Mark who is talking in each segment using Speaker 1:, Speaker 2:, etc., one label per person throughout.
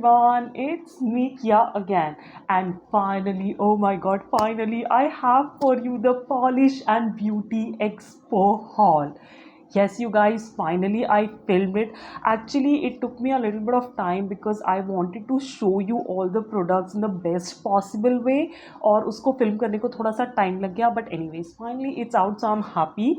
Speaker 1: everyone, it's me Kia again, and finally, oh my god, finally, I have for you the Polish and Beauty Expo haul. Yes, you guys, finally I filmed it. Actually, it took me a little bit of time because I wanted to show you all the products in the best possible way और उसको film करने को थोड़ा सा time लग गया but anyways finally it's out so I am happy.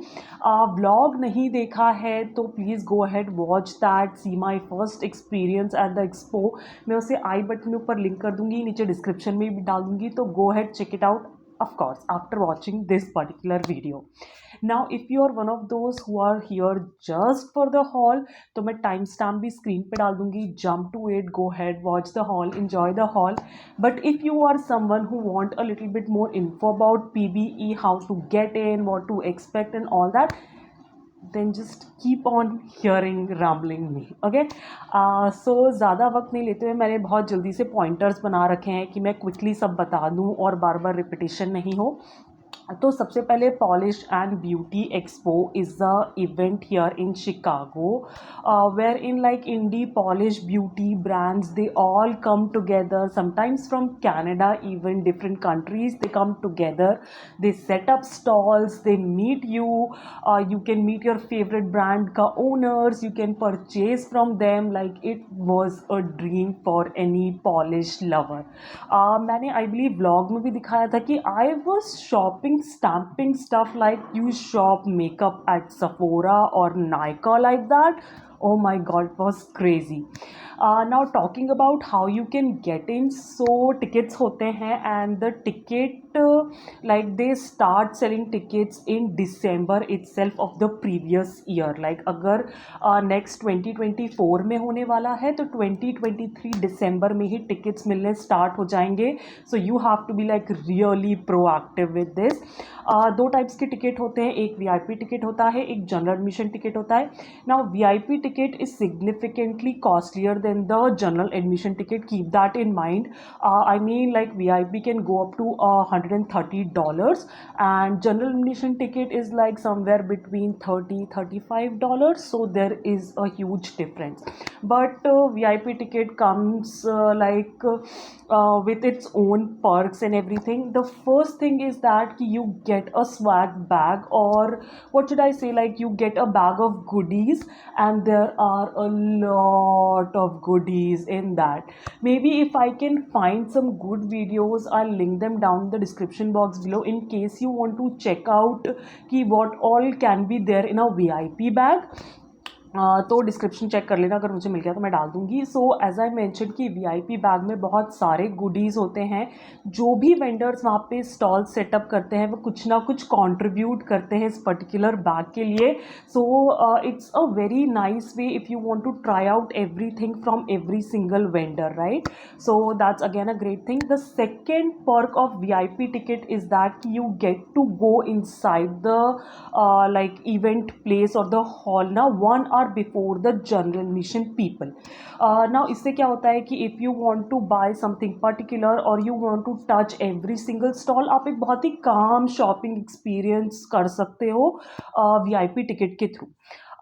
Speaker 1: Vlog नहीं देखा है तो please go ahead watch that see my first experience at the expo. मैं उसे आई बटन में ऊपर लिंक कर दूंगी, नीचे डिस्क्रिप्शन में भी डाल दूंगी, तो go ahead check it out of course after watching this particular video. Now if you are one of those who are here just for the haul, तो मैं टाइम स्टैम्प भी स्क्रीन पे डाल दूंगी. Jump to it, go ahead, watch the haul, enjoy the haul. But if you are someone who want a little bit more info about PBE, how to get in, what to expect and all that, then just keep on hearing rambling me. Okay, so ज़्यादा वक्त नहीं लेते हुए मैंने बहुत जल्दी से pointers बना रखे हैं कि मैं क्विकली सब बता दूं और बार बार रिपीटिशन नहीं हो. तो सबसे पहले polish and beauty expo is a event here in Chicago where in like indie polish beauty brands they all come together, sometimes from Canada, even different countries they come together, they set up stalls, they meet you, you can meet your favorite brand ka owners, you can purchase from them. Like it was a dream for any polish lover. मैंने I believe vlog में भी दिखाया था कि I was shopping stamping stuff like you shop makeup at Sephora और Nykaa like that. Oh my god, it was crazy. Now talking about how you can get in, so tickets होते हैं and the ticket like they start selling tickets in December itself of the previous year. Like अगर next 2024 में होने वाला है तो 2023 दिसंबर में ही tickets मिलने start हो जाएंगे. So you have to be like really proactive with this. दो टाइप्स के टिकट होते हैं, एक VIP टिकट होता है, एक जनरल एडमिशन टिकट होता है. Now VIP ticket is significantly costlier than the general admission ticket. Keep that in mind. I mean, like VIP can go up to $130, and general admission ticket is like somewhere between $30-$35. So there is a huge difference. But VIP ticket comes with its own perks and everything. The first thing is that you get a swag bag, or what should I say, like you get a bag of goodies, and there are a lot of goodies in that. Maybe if I can find some good videos, I'll link them down in the description box below in case you want to check out ki what all can be there in a VIP bag. तो description check कर लेना, अगर मुझे मिल गया तो मैं डाल दूंगी. सो एज आई मैंशन कि VIP बैग में बहुत सारे गुडीज़ होते हैं. जो भी वेंडर्स वहाँ पे स्टॉल सेटअप करते हैं वो कुछ ना कुछ कंट्रीब्यूट करते हैं इस पर्टिकुलर बैग के लिए. So it's a very nice way if you want to try out everything from every single vendor, right. So that's again a great thing. The second perk of VIP ticket is that you get to go inside the like event place or the hall now 1 hour before the general admission people. Now इससे क्या होता है कि if you want to buy something particular or you want to touch every single stall, आप एक बहुत ही calm shopping experience कर सकते हो VIP ticket के through.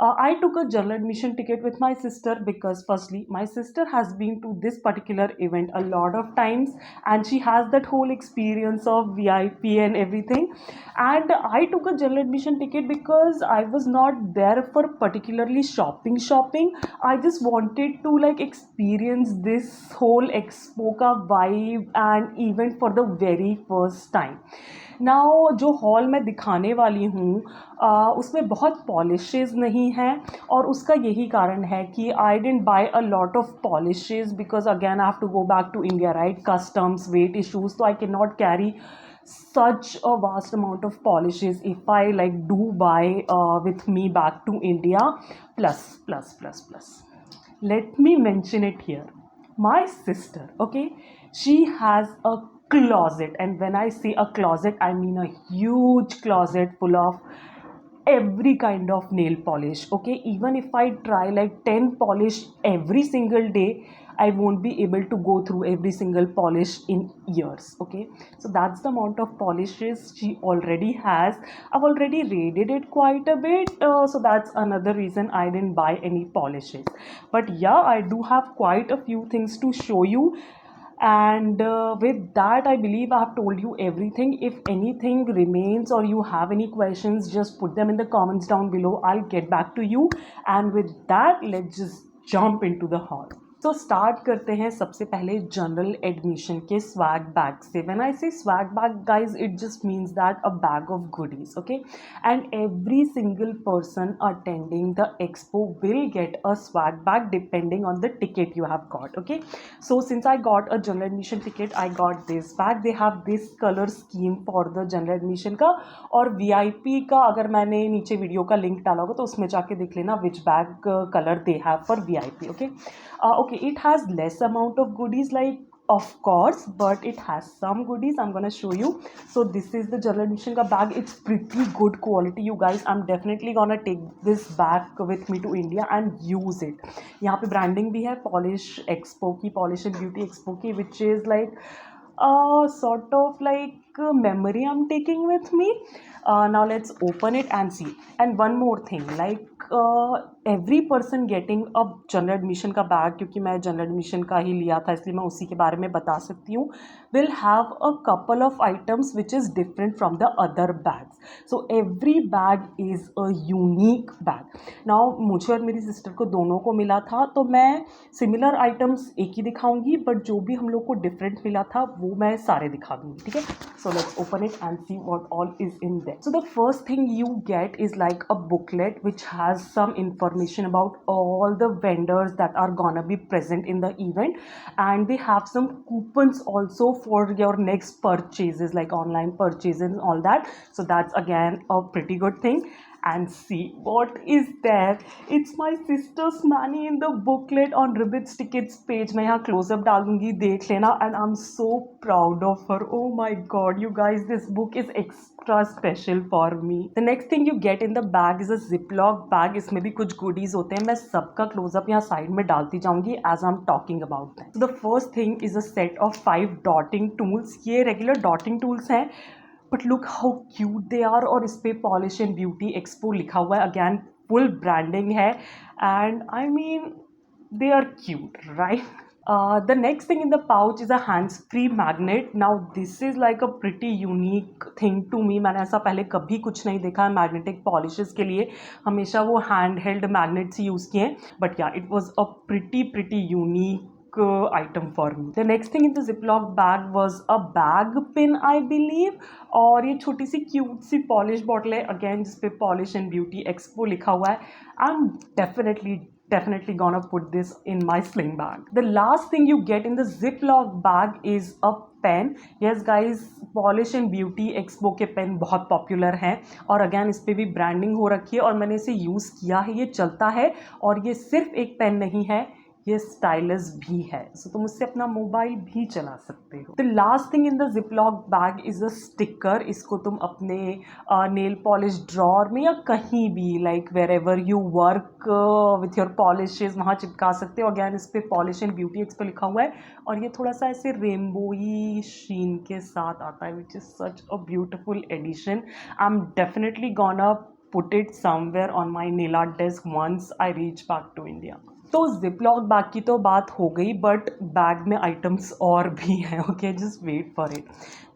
Speaker 1: I took a general admission ticket with my sister because firstly my sister has been to this particular event a lot of times and she has that whole experience of VIP and everything. And I took a general admission ticket because I was not there for particularly shopping. I just wanted to like experience this whole expo ka vibe and event for the very first time. Now जो hall मैं दिखाने वाली हूँ उसमें बहुत पॉलिशेज़ नहीं हैं और उसका यही कारण है कि I didn't buy a lot of polishes because again I have to go back to India, right. Customs, weight issues, तो I can not carry such a vast amount of polishes if I like do buy with me back to India. Plus, let me mention it here. My sister, okay, she has a closet, and when I say a closet I mean a huge closet full of every kind of nail polish. Okay, even if I try like 10 polish every single day, I won't be able to go through every single polish in years. Okay, so that's the amount of polishes she already has. I've already rated it quite a bit, so that's another reason I didn't buy any polishes. But yeah, I do have quite a few things to show you, and with that I believe I have told you everything. If anything remains or you have any questions, just put them in the comments down below. I'll get back to you, and with that let's just jump into the haul. तो start करते हैं सबसे पहले general admission के swag bag से. When I से swag bag guys, it just means that a bag of goodies, okay? And every single person attending the expo will get a swag bag depending on the ticket you have got, okay? So since I got a general admission ticket, I got this bag. They have this color scheme for the general admission का, और VIP का अगर मैंने नीचे video का link डाला होगा तो उसमें जाके देख लेना which bag color they have for VIP, okay? Okay, it has less amount of goodies, like, of course, but it has some goodies. I'm gonna show you. So this is the general admission ka bag. It's pretty good quality, you guys. I'm definitely gonna take this bag with me to India and use it. यहाँ पे branding भी है Polish Expo की, Polish and Beauty Expo की, which is like sort of like memory I'm taking with me. Now let's open it and see. And one more thing, like every person getting a general admission का bag, क्योंकि मैं general admission का ही लिया था इसलिए मैं उसी के बारे में बता सकती हूँ, will have a couple of items which is different from the other bags. So every bag is a unique bag. Now मुझे और मेरी सिस्टर को दोनों को मिला था, तो मैं सिमिलर आइटम्स एक ही दिखाऊंगी, बट जो भी हम लोग को डिफरेंट मिला था वो मैं सारे दिखा दूंगी, ठीक है? So let's open it and see what all is in their. So the first thing you get is like a booklet which has some information about all the vendors that are gonna be present in the event, and they have some coupons also for your next purchases, like online purchases and all that. So that's again a pretty good thing. And see what is there. It's my sister's money in the booklet on Ribbits Tickets page. मैं यहाँ close-up डालूंगी, देख लेना. And I'm so proud of her. Oh my god, you guys, this book is extra special for me. The next thing you get in the bag is a Ziploc bag. इसमें भी कुछ goodies होते हैं. मैं सबका close-up यहाँ side में डालती जाऊंगी as I'm talking about them. So the first thing is a set of 5 dotting tools. ये regular dotting tools हैं, but look how cute they are. और इस पर पॉलिश एंड ब्यूटी एक्सपो लिखा हुआ है. अगैन फुल ब्रांडिंग है, and I mean they are cute, right? The next thing in the pouch is a hands-free magnet. Now this is like a pretty unique thing to me. मैंने ऐसा पहले कभी कुछ नहीं देखा है मैग्नेटिक पॉलिशेस के लिए. हमेशा वो हैंड हेल्ड मैग्नेट्स यूज़ किए हैं, बट या it was a pretty unique item for me. The next thing in the Ziploc bag was a bag pin, I believe. और ये छोटी सी क्यूट सी पॉलिश बॉटल है, अगेन जिस पे पॉलिश एंड ब्यूटी एक्सपो लिखा हुआ है. I am definitely gonna put this in my sling bag. The last thing you get in the Ziploc bag is a pen. Yes guys, polish and beauty expo के pen बहुत popular हैं, और again इस पर भी branding हो रखी है, और मैंने इसे यूज़ किया है. ये चलता है, और ये सिर्फ एक पेन नहीं है, ये स्टाइलस भी है. सो तुम उससे अपना मोबाइल भी चला सकते हो. The last thing in the ziplock bag is a sticker. इसको तुम अपने नेल पॉलिश ड्रॉर में या कहीं भी, like wherever you work with your polishes, वहाँ चिपका सकते हो. अगैन इस पर पॉलिश एंड ब्यूटी एक्स पे लिखा हुआ है, और ये थोड़ा सा ऐसे रेनबोई शीन के साथ आता है, which is such a beautiful addition. I am definitely gonna put it somewhere on my nail art desk once I reach back to India. तो जिपलॉक बैग की तो बात हो गई, बट बैग में आइटम्स और भी हैं. Okay, just wait for it.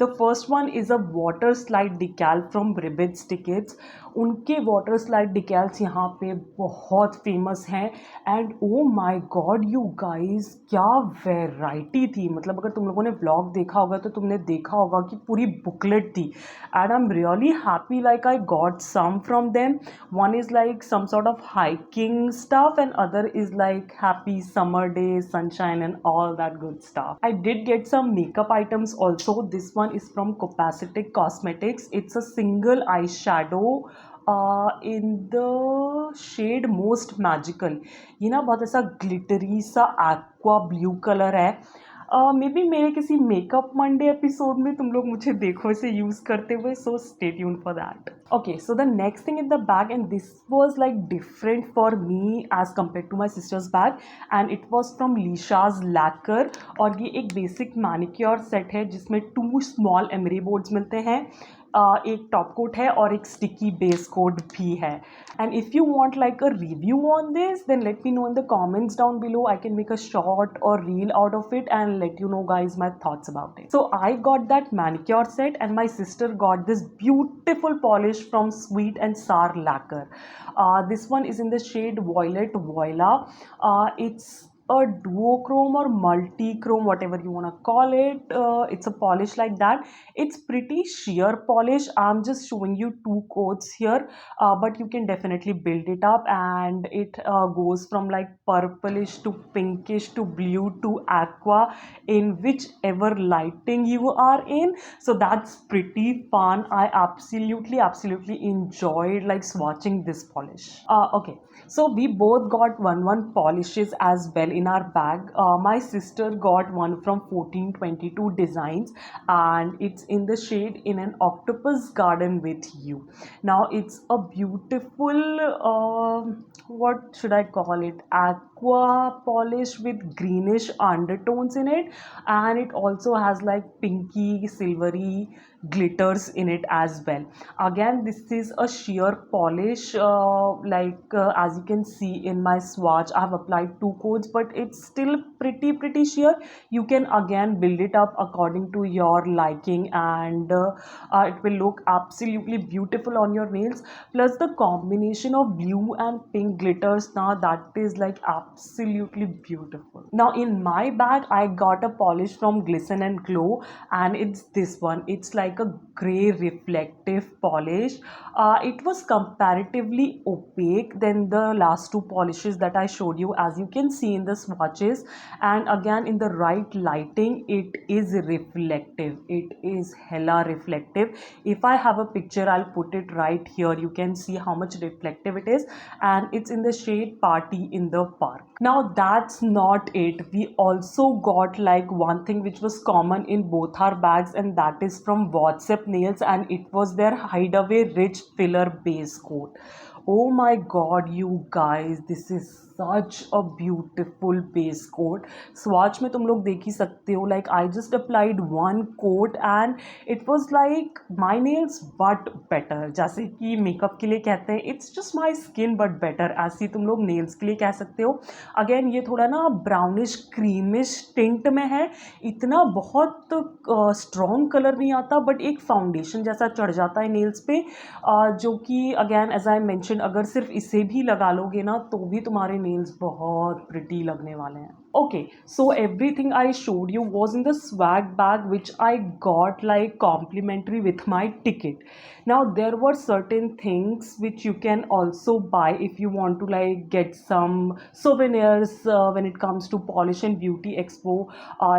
Speaker 1: The first one is a water slide decal from Ribbits tickets. उनके वाटर स्लाइड डिकैल्स यहाँ पे बहुत फेमस हैं, and oh my god you guys, क्या वैरायटी थी. मतलब अगर तुम लोगों ने व्लॉग देखा होगा तो तुमने देखा होगा कि पूरी बुकलेट थी, and I am really happy like I got some from them. One is like some sort of hiking stuff, and other is like happy summer days, sunshine and all that good stuff. I did get some makeup items also. This one is from Copacetic Cosmetics. It's a single eyeshadow in the shade Most Magical. ये ना बहुत ऐसा glittery सा aqua blue color है. May be मेरे किसी makeup Monday episode में तुम लोग मुझे देखो इसे यूज़ करते हुए, so stay tune for that. Okay, so the next thing in the bag, and this was like different for me as compared to my sister's bag, and it was from Lisha's Lacquer. और ये एक basic manicure set है जिसमें 2 small emery boards मिलते हैं, एक top coat है और एक स्टिकी बेस कोट भी है. And if you want like a review on this, then let me know in the comments down below. I can make a short or reel out of it and let you know guys my thoughts about it. So I got that manicure set and my sister got this beautiful polish from Sweet and Sour Lacquer. This one is in the shade Violet Voila. It's a duochrome or multi-chrome, whatever you want to call it. It's a polish like that. It's pretty sheer polish. I'm just showing you 2 coats here, but you can definitely build it up, and it goes from like purplish to pinkish to blue to aqua in whichever lighting you are in. So that's pretty fun. I absolutely enjoyed like swatching this polish. Okay, so we both got one polishes as well in our bag. My sister got one from 1422 Designs, and it's in the shade In an Octopus Garden with You. Now it's a beautiful, what should I call it, aqua polish with greenish undertones in it, and it also has like pinky silvery glitters in it as well. Again, this is a sheer polish, as you can see in my swatch, I have applied 2 coats, but it's still pretty sheer. You can again build it up according to your liking, and it will look absolutely beautiful on your nails. Plus the combination of blue and pink glitters, now that is like absolutely beautiful. Now in my bag I got a polish from Glisten and Glow, and it's this one. It's like a gray reflective polish. It was comparatively opaque than the last 2 polishes that I showed you, as you can see in the swatches, and again in the right lighting it is reflective. It is hella reflective. If I have a picture, I'll put it right here. You can see how much reflective it is, and it's in the shade Party in the Park. Now that's not it. We also got like one thing which was common in both our bags, and that is from WhatsApp Nails, and it was their Hideaway Rich Filler Base Coat. Oh my god, you guys, this is such a beautiful base coat. Swatch में तुम लोग देख ही सकते हो, like I just applied 1 coat and it was like my nails but better. जैसे कि makeup के लिए कहते हैं it's just my skin but better, ऐसे तुम लोग nails के लिए कह सकते हो. Again ये थोड़ा ना brownish creamish tint में है, इतना बहुत strong color नहीं आता, but एक foundation जैसा चढ़ जाता है nails पे, जो कि again as I mentioned, अगर सिर्फ इसे भी लगा लोगे ना तो भी तुम्हारे नेल्स बहुत प्रिटी लगने वाले हैं. Okay, so everything I showed you was in the swag bag which I got like complimentary with my ticket. Now there were certain things which you can also buy if you want to like get some souvenirs when it comes to Polish and Beauty Expo,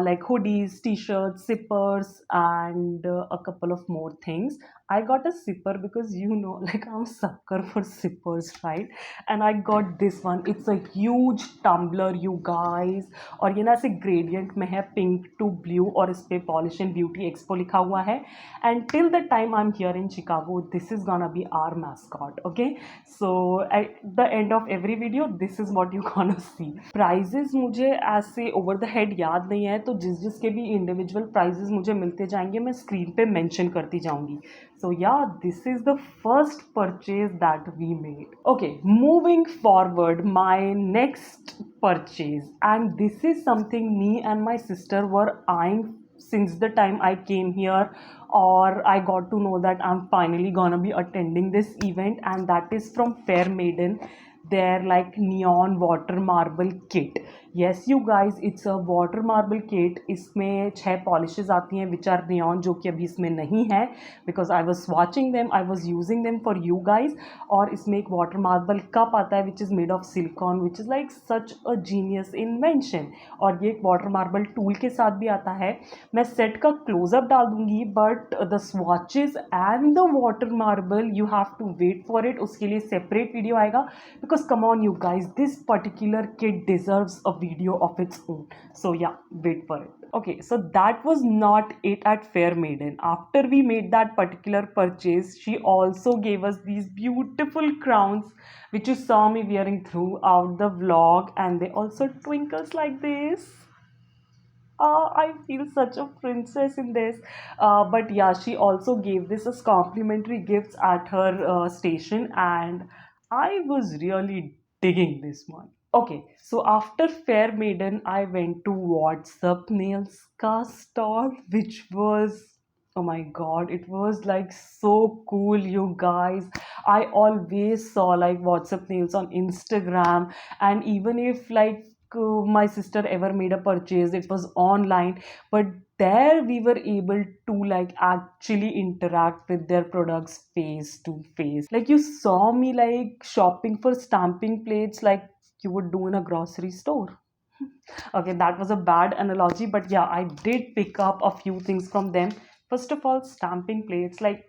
Speaker 1: like hoodies, t-shirts, zippers, and a couple of more things. I got a zipper because you know like I'm sucker for zippers, right? And I got this one. It's a huge tumbler, you guys. और ये ना ऐसे gradient में है, pink to blue, और इस पे polish and beauty expo लिखा हुआ है. And till the time I am here in Chicago, this is gonna be our mascot. Okay, so at the end of every video this is what you gonna see. Prizes मुझे ऐसे over the head याद नहीं है, तो जिसके भी individual prices मुझे मिलते जाएंगे मैं स्क्रीन पे मेंशन करती जाऊंगी. So yeah, this is the first purchase that we made. Okay, moving forward, my next purchase, and this is something me and my sister were eyeing since the time I came here, or I got to know that I'm finally gonna be attending this event, and that is from Fair Maiden, their like neon water marble kit. Yes you guys, it's a water marble kit. इसमें 6 polishes आती हैं which are neon, जो कि अभी इसमें नहीं है because I was स्वॉचिंग them, I was using them for you guys. और इसमें एक वाटर मार्बल कप आता है which is made of silicon, which is like such a genius invention. और ये एक वाटर मार्बल टूल के साथ भी आता है. मैं सेट का क्लोजअप डाल दूंगी, but the swatches and the water marble you have to wait for it. उसके लिए सेपरेट वीडियो आएगा, because come on you guys, this particular kit deserves a video of its own. So yeah, wait for it. Okay, so that was not it at Fair Maiden. After we made that particular purchase, she also gave us these beautiful crowns, which you saw me wearing throughout the vlog, and they also twinkles like this. I feel such a princess in this. But yeah, she also gave this as complimentary gifts at her station, and I was really digging this one. Okay, so after Fair Maiden, I went to What's Up Nails Ka stall, which was, oh my god, it was like so cool, you guys. I always saw like What's Up Nails on Instagram, and even if like my sister ever made a purchase, it was online, but there we were able to like actually interact with their products face to face. Like you saw me like shopping for stamping plates like you would do in a grocery store. Okay, that was a bad analogy, but yeah, I did pick up a few things from them. First of all, stamping plates, like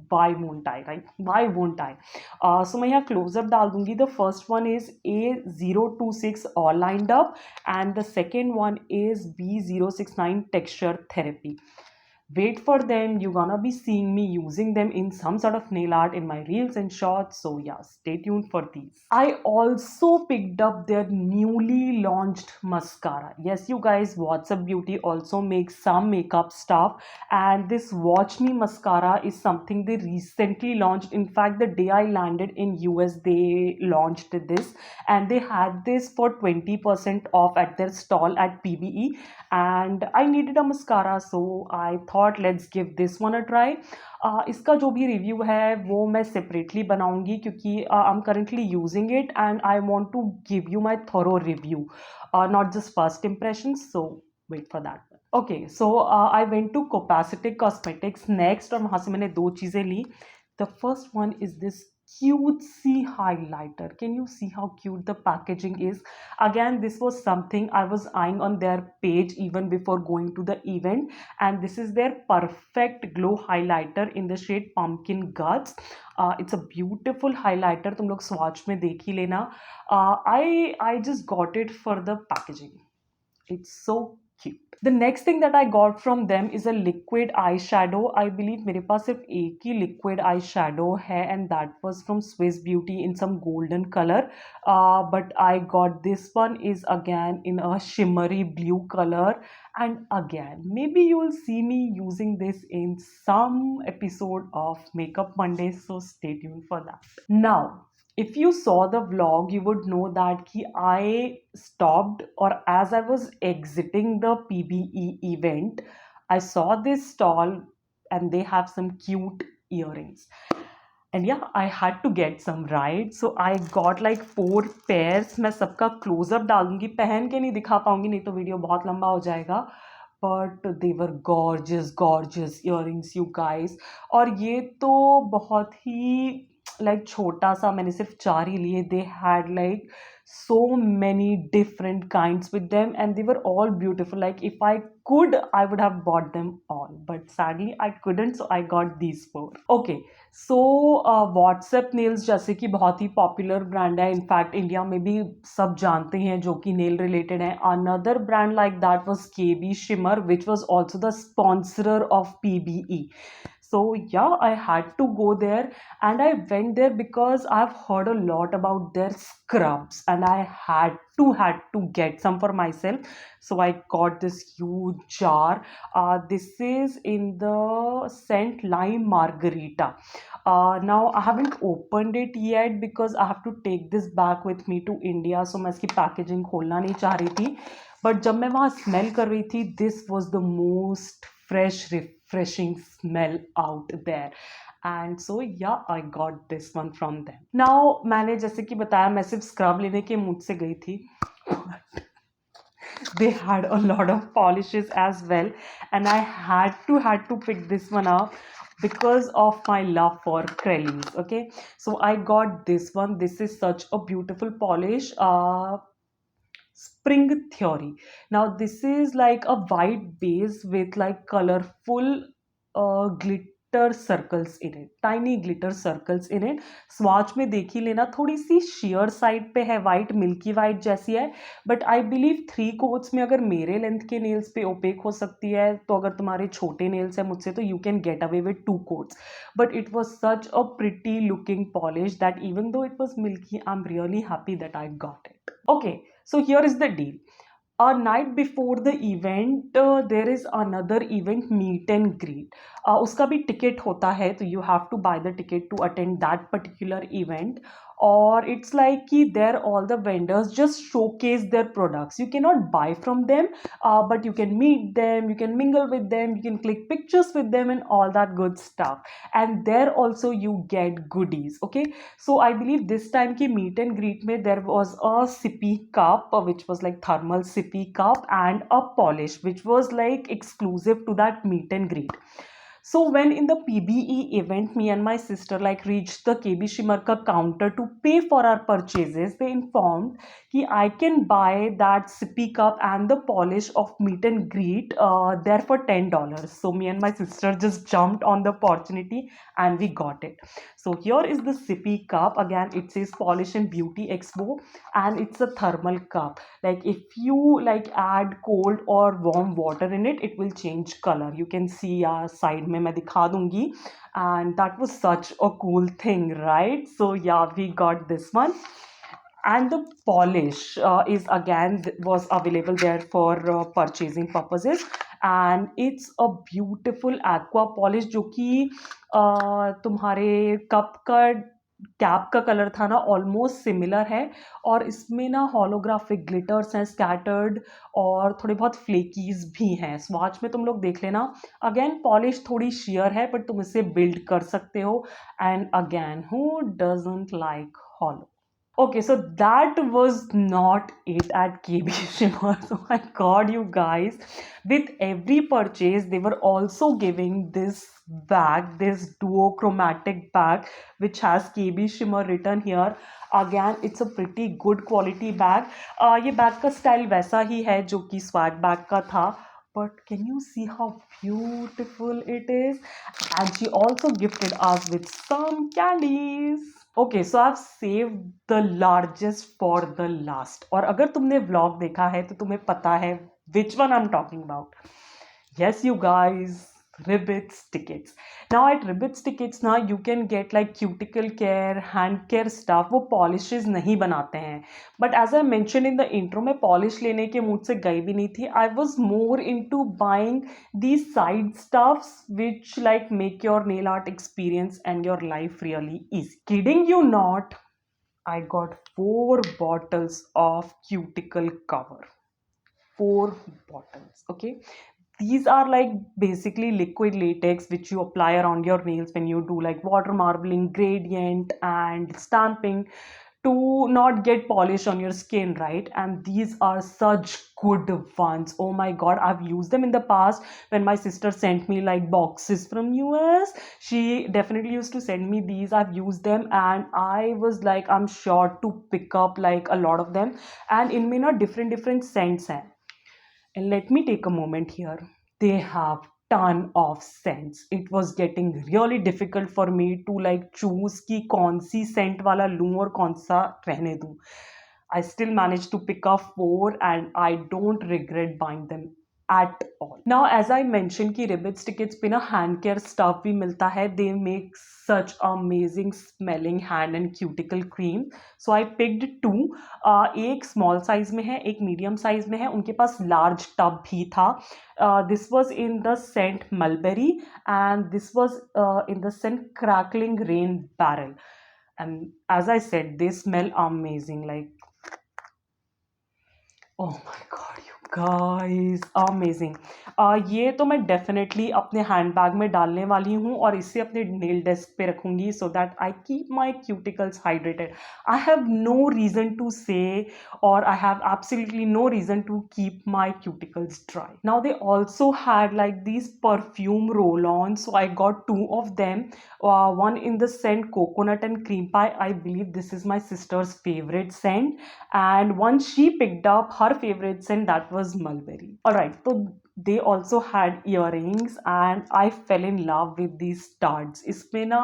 Speaker 1: why won't I, right? Why won't I? So मैं यहाँ close up डाल दूंगी. The first one is A026 all lined up, and the second one is B069 texture therapy. Wait for them, you're gonna be seeing me using them in some sort of nail art in my reels and shorts, so yeah, stay tuned for these. I also picked up their newly launched mascara. Yes, you guys, What's Up Beauty also makes some makeup stuff, and this Watch Me mascara is something they recently launched. In fact, the day I landed in US, they launched this, and they had this for 20% off at their stall at PBE, and I needed a mascara, so I thought let's give this one a try. इसका जो भी review है वो मैं separately बनाऊंगी, क्योंकि I am currently using it and I want to give you my thorough review, not just first impressions, so wait for that. Okay, so I went to Copacetic Cosmetics next, और वहाँ से मैंने दो चीज़ें ली. The first one is this cutesy highlighter. Can you see how cute the packaging is? Again, this was something I was eyeing on their page even before going to the event, and this is their perfect glow highlighter in the shade Pumpkin Guts. It's a beautiful highlighter. तुम लोग swatch में देख ही लेना. I just got it for the packaging. It's so cute. The next thing that I got from them is a liquid eyeshadow. I believe मेरे पास सिर्फ एक ही liquid eyeshadow है, and that was from Swiss Beauty in some golden color. But I got this one is again in a shimmery blue color, and again maybe you will see me using this in some episode of Makeup Monday, so stay tuned for that. Now, if you saw the vlog, you would know that I stopped, or as I was exiting the PBE event, I saw this stall and they have some cute earrings. And yeah, I had to get some, right? So I got like 4 pairs. मैं सबका close-up डालूंगी, पहन के नहीं दिखा पाऊंगी, नहीं तो वीडियो बहुत लंबा हो जाएगा. But they were gorgeous, gorgeous earrings, you guys. और ये तो बहुत ही like छोटा सा, मैंने सिर्फ 4 ही लिए. They had like so many different kinds with them, and they were all beautiful. Like if I could, I would have bought them all, but sadly I couldn't, so I got these 4. Okay, so WhatsApp Nails जैसे कि बहुत ही popular brand है, in fact India में भी सब जानते हैं जो कि नेल रिलेटेड है. Another brand like that was KB Shimmer, which was also the sponsor of PBE. So yeah, I had to go there, and I went there because I've heard a lot about their scrubs, and I had to get some for myself. So I got this huge jar. This is in the scent Lime Margarita. Now I haven't opened it yet because I have to take this back with me to India, so मैं इसकी packaging खोलना नहीं चाह रही थी. But जब मैं वहाँ स्मेल कर रही थी, this was the most fresh refreshing smell out there, and so yeah, I got this one from them. Now, मैंने जैसे कि बताया, मैं सिर्फ स्क्रब लेने के मूड से गई थी. They had a lot of polishes as well, and I had to pick this one up because of my love for Krellies. Okay, so I got this one. This is such a beautiful polish. Spring Theory. Now this is like a white base with like colorful glitter glitter circles in it, tiny glitter circles in it. swatch में देख ही लेना, थोड़ी सी sheer side पे है, white milky white जैसी है, but I believe 3 coats में अगर मेरे length के nails पे opaque हो सकती है, तो अगर तुम्हारे छोटे nails हैं मुझसे, तो you can get away with 2 coats. But it was such a pretty looking polish that even though it was milky, I'm really happy that I got it. Okay, so here is the deal. A night before the event, there is another event, meet and greet. उसका भी ticket होता है, तो you have to buy the ticket to attend that particular event. Or it's like कि there all the vendors just showcase their products. You cannot buy from them, but you can meet them, you can mingle with them, you can click pictures with them and all that good stuff. And there also you get goodies. Okay, so I believe this time ki meet and greet mein there was a sippy cup, which was like thermal sippy cup, and a polish which was like exclusive to that meet and greet. So when in the PBE event, me and my sister like reached the KB Shimmer ka counter to pay for our purchases, they informed कि I can buy that sippy cup and the polish of meet and greet there for $10. So me and my sister just jumped on the opportunity and we got it. So here is the sippy cup. Again, it says Polish and Beauty Expo, and it's a thermal cup. Like if you like add cold or warm water in it, it will change color. You can see side mein main dikha dungi. And that was such a cool thing, right? So yeah, we got this one. And the polish is again was available there for purchasing purposes, and it's a beautiful aqua polish जो कि तुम्हारे cup का cap का colour था ना, almost similar है, और इसमें ना होलोग्राफिक ग्लिटर्स हैं स्कैटर्ड, और थोड़े बहुत फ्लेकीज भी हैं. स्वाच में तुम लोग देख लेना. अगेन पॉलिश थोड़ी शेयर है, बट तुम इसे बिल्ड कर सकते हो. And again, who doesn't like hollow? Okay, so that was not it at KB Shimmer. So my God, you guys, with every purchase, they were also giving this bag, this duochromatic bag, which has KB Shimmer written here. Again, it's a pretty good quality bag. ये bag का style वैसा ही है जो कि swag bag का था. But can you see how beautiful it is? And she also gifted us with some candies. Okay, so I have saved the largest for the last. और अगर तुमने व्लॉग देखा है तो तुम्हें पता है which one I am talking about. Yes you guys, Ribbits tickets. Now at Ribbits tickets ना you can get like cuticle care, hand care stuff. वो polishes नहीं बनाते हैं. But as I mentioned in the intro, मैं polish लेने के mood से गई भी नहीं थी. I was more into buying these side stuffs which like make your nail art experience and your life really easy. Kidding you not, I got 4 bottles of cuticle cover. 4 bottles. Okay, these are like basically liquid latex which you apply around your nails when you do like water marbling, gradient and stamping to not get polish on your skin, right? And these are such good ones. Oh my God, I've used them in the past when my sister sent me like boxes from US. She definitely used to send me these. I've used them and I was like, I'm sure to pick up like a lot of them. And इनमें ना different scents हैं. And let me take a moment here. They have ton of scents. It was getting really difficult for me to like choose कि कौन सी scent वाला लूं और कौन सा रहने दूं. I still managed to pick up 4 and I don't regret buying them at all. Now as I mentioned कि Ribbits tickets पे ना hand care stuff भी मिलता है. They make such amazing smelling hand and cuticle cream. So I picked 2. एक small size में है, एक medium size में है. उनके पास large tub भी था. This was in the scent Mulberry and this was in the scent Crackling Rain Barrel. And as I said, they smell amazing. Like, oh my God, you guys, amazing. ये तो मैं definitely अपने hand bag में डालने वाली हूँ और इसे अपने नेल डेस्क पे रखूँगी so that I keep my cuticles hydrated. I have no reason to say, or I have absolutely no reason to keep my cuticles dry. Now they also had like these perfume roll-ons, so I got 2 of them. One in the scent Coconut and Cream Pie. I believe this is my sister's favorite scent, and one she picked up her favorite scent, that was Mulberry. All right, so they also had earrings and I fell in love with these studs. इसमें ना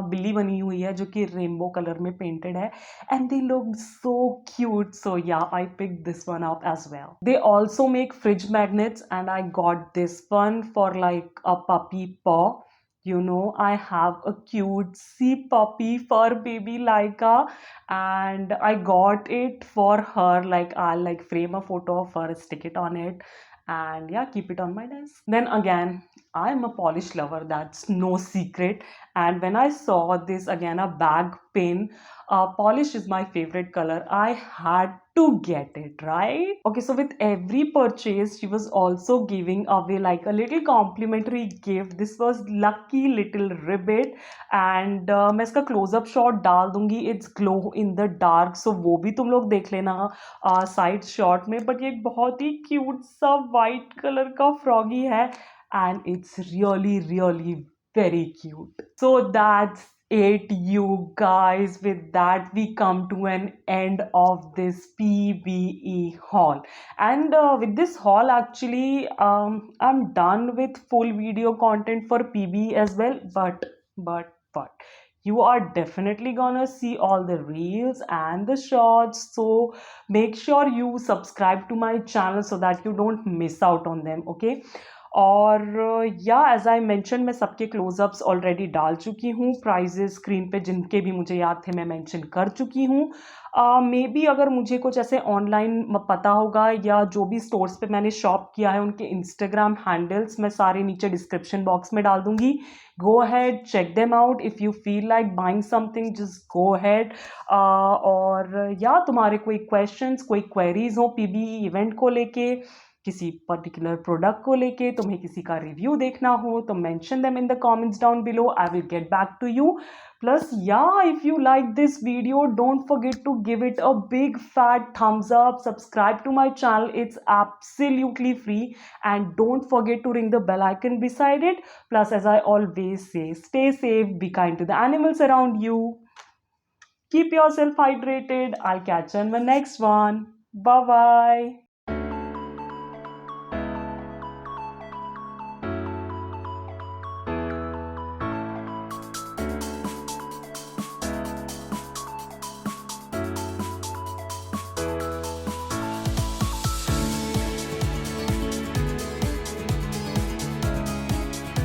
Speaker 1: बिल्ली बनी हुई है जो कि rainbow colour में painted है and they look so cute. So yeah, I picked this one up as well. They also make fridge magnets and I got this one for like a puppy paw. You know, I have a cute sea puppy for baby Laika and I got it for her. Like I'll like frame a photo of her, stick it on it and yeah, keep it on my desk. Then again, I'm a polish lover, that's no secret. And when I saw this again, a bag pin, polish is my favorite color. I had to get it, right? Okay, so with every purchase, she was also giving away like a little complimentary gift. This was lucky little ribbit and मैं इसका close up shot डाल दूंगी. It's glow in the dark, so वो भी तुम लोग देख लेना साइड शॉट में. बट ये एक बहुत ही क्यूट सा वाइट कलर का फ्रॉगी है and it's really really very cute. So that's it, you guys. With that, we come to an end of this PVE haul. And with this haul, actually, I'm done with full video content for PVE as well. But you are definitely gonna see all the reels and the shorts, so make sure you subscribe to my channel so that you don't miss out on them. Okay, और या as I mention, मैं सबके close-ups already डाल चुकी हूँ. Prices screen पे जिनके भी मुझे याद थे मैं मेंशन कर चुकी हूँ. मे बी अगर मुझे कुछ ऐसे ऑनलाइन पता होगा या जो भी स्टोर्स पे मैंने शॉप किया है उनके इंस्टाग्राम हैंडल्स मैं सारे नीचे डिस्क्रिप्शन बॉक्स में डाल दूंगी. Go ahead, check them out. If you feel like buying something, just go ahead. और या तुम्हारे कोई क्वेश्चंस, कोई क्वेरीज हो पीबीई इवेंट को लेके, किसी पर्टिकुलर प्रोडक्ट को लेके, तुम्हें किसी का रिव्यू देखना हो तो mention them in the comments down below. I will get back to you. Plus, yeah, if you like this video, don't forget to give it a big fat thumbs up. Subscribe to my channel. It's absolutely free. And don't forget to ring the bell icon beside it. Plus, as I always say, stay safe, be kind to the animals around you. Keep yourself hydrated. I'll catch you in my next one. Bye bye.